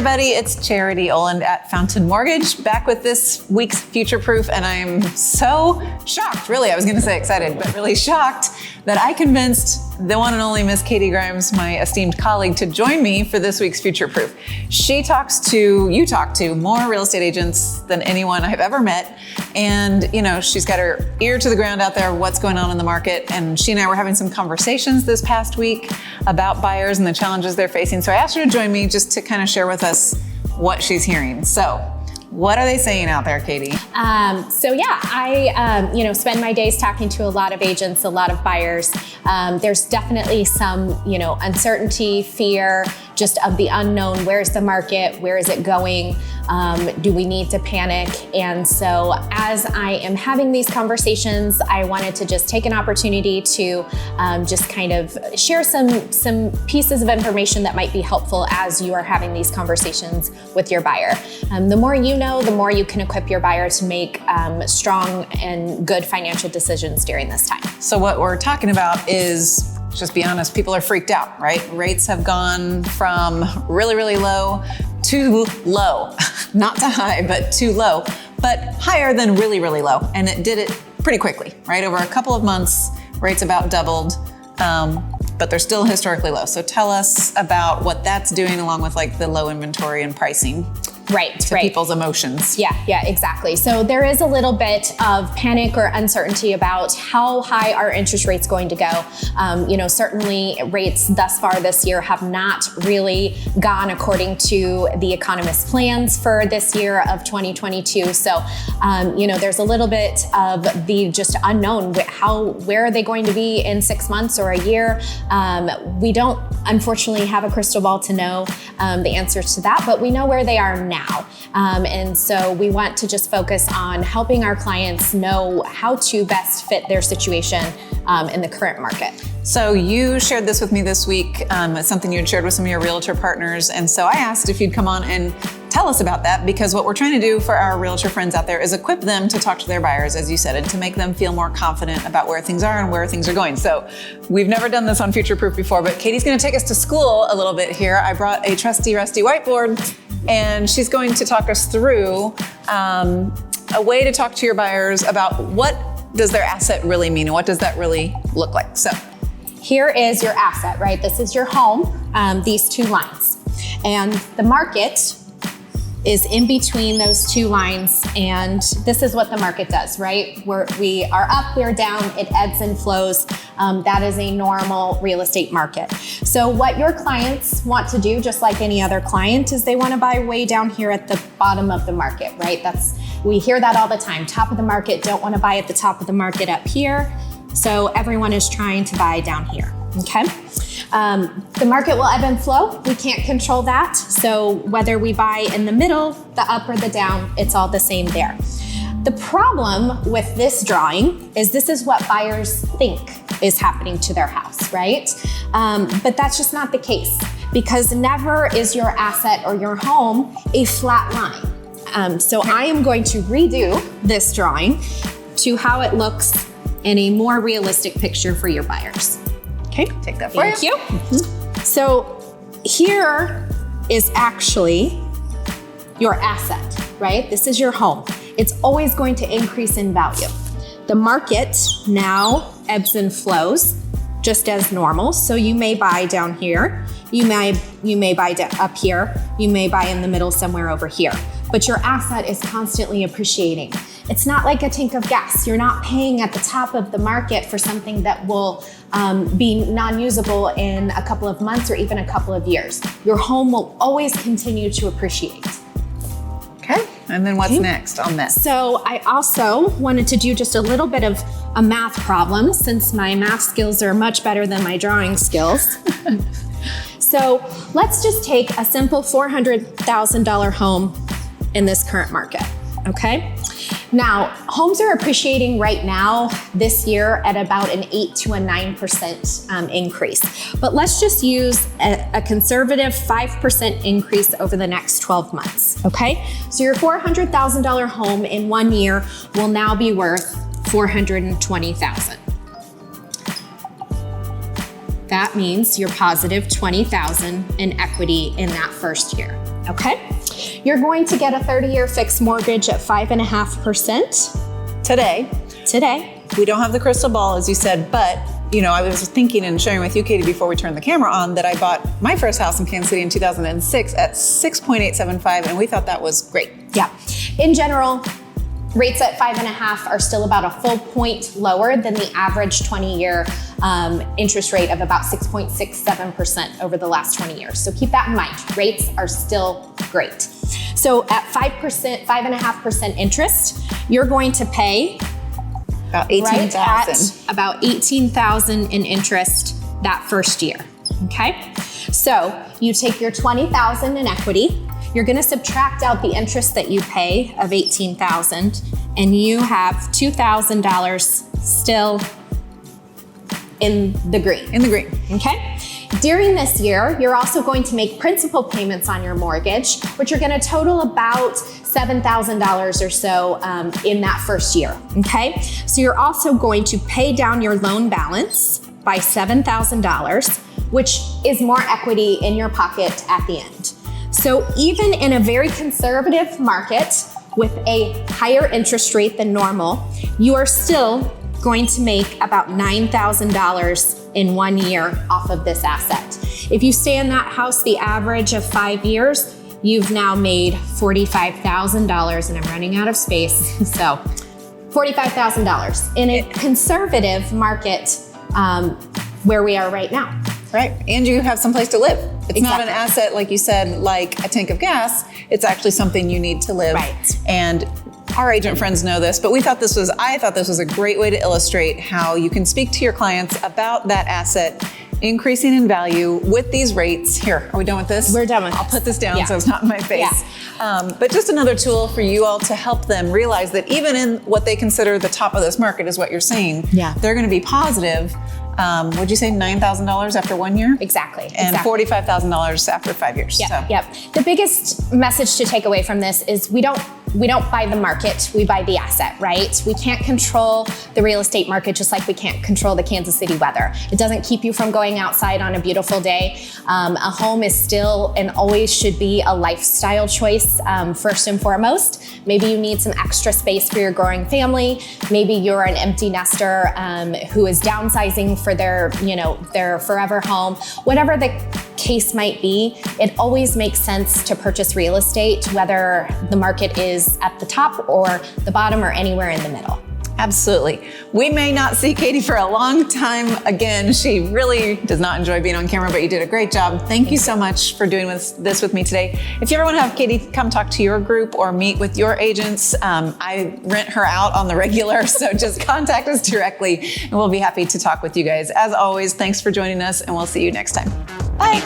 everybody, it's Charity Oland at Fountain Mortgage, back with this week's Future Proof, and I'm so shocked, really, I was gonna say excited, but really shocked that I convinced the one and only Miss Katie Grimes, my esteemed colleague, to join me for this week's Future Proof. You talk to more real estate agents than anyone I've ever met, and she's got her ear to the ground out there, what's going on in the market, and she and I were having some conversations this past week about buyers and the challenges they're facing. So I asked her to join me just to kind of share with us what she's hearing. So what are they saying out there, Katie? I spend my days talking to a lot of agents, a lot of buyers. There's definitely some, uncertainty, fear, just of the unknown. Where's the market? Where is it going? Do we need to panic? And so as I am having these conversations, I wanted to just take an opportunity to just kind of share some pieces of information that might be helpful as you are having these conversations with your buyer. The more you know, the more you can equip your buyer to make strong and good financial decisions during this time. So what we're talking about is, just be honest, people are freaked out, right? Rates have gone from really, really low to low, not to high, but to low, but higher than really, really low. And it did it pretty quickly, right? Over a couple of months, rates about doubled, but they're still historically low. So tell us about what that's doing along with like the low inventory and pricing. Right. People's emotions. Yeah, exactly. So there is a little bit of panic or uncertainty about how high are interest rates going to go. Certainly rates thus far this year have not really gone according to the economist's plans for this year of 2022. So, there's a little bit of the just unknown. Where are they going to be in 6 months or a year? We don't, unfortunately, have a crystal ball to know the answers to that, but we know where they are now. And so we want to just focus on helping our clients know how to best fit their situation in the current market. So you shared this with me this week. It's something you had shared with some of your realtor partners. And so I asked if you'd come on and tell us about that, because what we're trying to do for our realtor friends out there is equip them to talk to their buyers, as you said, and to make them feel more confident about where things are and where things are going. So we've never done this on Future Proof before, but Katie's going to take us to school a little bit here. I brought a trusty, rusty whiteboard, and she's going to talk us through a way to talk to your buyers about what does their asset really mean and what does that really look like. So here is your asset, right? This is your home, these two lines. And the market is in between those two lines, and this is what the market does, right? We are up, we're down, it ebbs and flows. That is a normal real estate market. So what your clients want to do, just like any other client, is they want to buy way down here at the bottom of the market, right? We hear that all the time. Top of the market, don't want to buy at the top of the market up here. So everyone is trying to buy down here, okay? The market will ebb and flow. We can't control that. So whether we buy in the middle, the up or the down, it's all the same there. The problem with this drawing is this is what buyers think is happening to their house, right? But that's just not the case, because never is your asset or your home a flat line. So I am going to redo this drawing to how it looks in a more realistic picture for your buyers. Okay, take that for you. Thank you. Mm-hmm. So here is actually your asset, right? This is your home. It's always going to increase in value. The market now ebbs and flows just as normal. So you may buy down here, you may buy up here, you may buy in the middle somewhere over here, but your asset is constantly appreciating. It's not like a tank of gas. You're not paying at the top of the market for something that will be non-usable in a couple of months or even a couple of years. Your home will always continue to appreciate. Okay, and then what's next on this? So I also wanted to do just a little bit of a math problem, since my math skills are much better than my drawing skills. So let's just take a simple $400,000 home in this current market, okay? Now, homes are appreciating right now this year at about an 8 to a 9% increase. But let's just use a conservative 5% increase over the next 12 months, okay? So your $400,000 home in 1 year will now be worth $420,000. that means you're positive 20,000 in equity in that first year, okay? You're going to get a 30-year fixed mortgage at 5.5% today. We don't have the crystal ball, as you said, but I was thinking and sharing with you, Katie, before we turned the camera on, that I bought my first house in Kansas City in 2006 at 6.875, and we thought that was great. Yeah. In general, rates at 5.5 are still about a full point lower than the average 20-year interest rate of about 6.67% over the last 20 years. So keep that in mind. Rates are still great. So at 5%, 5.5% interest, you're going to pay about $18,000. About $18,000 in interest that first year. Okay. So you take your $20,000 in equity. You're going to subtract out the interest that you pay of $18,000, and you have $2,000 still in the green. Okay. During this year, you're also going to make principal payments on your mortgage, which are going to total about $7,000 or so in that first year. Okay. So you're also going to pay down your loan balance by $7,000, which is more equity in your pocket at the end. So even in a very conservative market with a higher interest rate than normal, you are still going to make about $9,000 in 1 year off of this asset. If you stay in that house the average of 5 years, you've now made $45,000, and I'm running out of space, so $45,000 in a conservative market where we are right now. Right, and you have someplace to live. It's not an asset, like you said, like a tank of gas. It's actually something you need to live. Right. And our agent friends know this, but I thought this was a great way to illustrate how you can speak to your clients about that asset increasing in value with these rates. Here, are we done with this? We're done with this. I'll put this down Yeah. so it's not in my face. Yeah. But just another tool for you all to help them realize that even in what they consider the top of this market is what you're saying, they're going to be positive. Would you say $9,000 after 1 year? Exactly. And $45,000 after 5 years. Yep. So. Yep. The biggest message to take away from this is we don't buy the market, we buy the asset, right? We can't control the real estate market just like we can't control the Kansas City weather. It doesn't keep you from going outside on a beautiful day. A home is still and always should be a lifestyle choice first and foremost. Maybe you need some extra space for your growing family. Maybe you're an empty nester who is downsizing for their forever home. Whatever the case might be, it always makes sense to purchase real estate, whether the market is at the top or the bottom or anywhere in the middle. Absolutely. We may not see Katie for a long time again. She really does not enjoy being on camera, but you did a great job. Thank you so much for doing this with me today. If you ever want to have Katie come talk to your group or meet with your agents, I rent her out on the regular, so just contact us directly and we'll be happy to talk with you guys. As always, thanks for joining us, and we'll see you next time. Bye.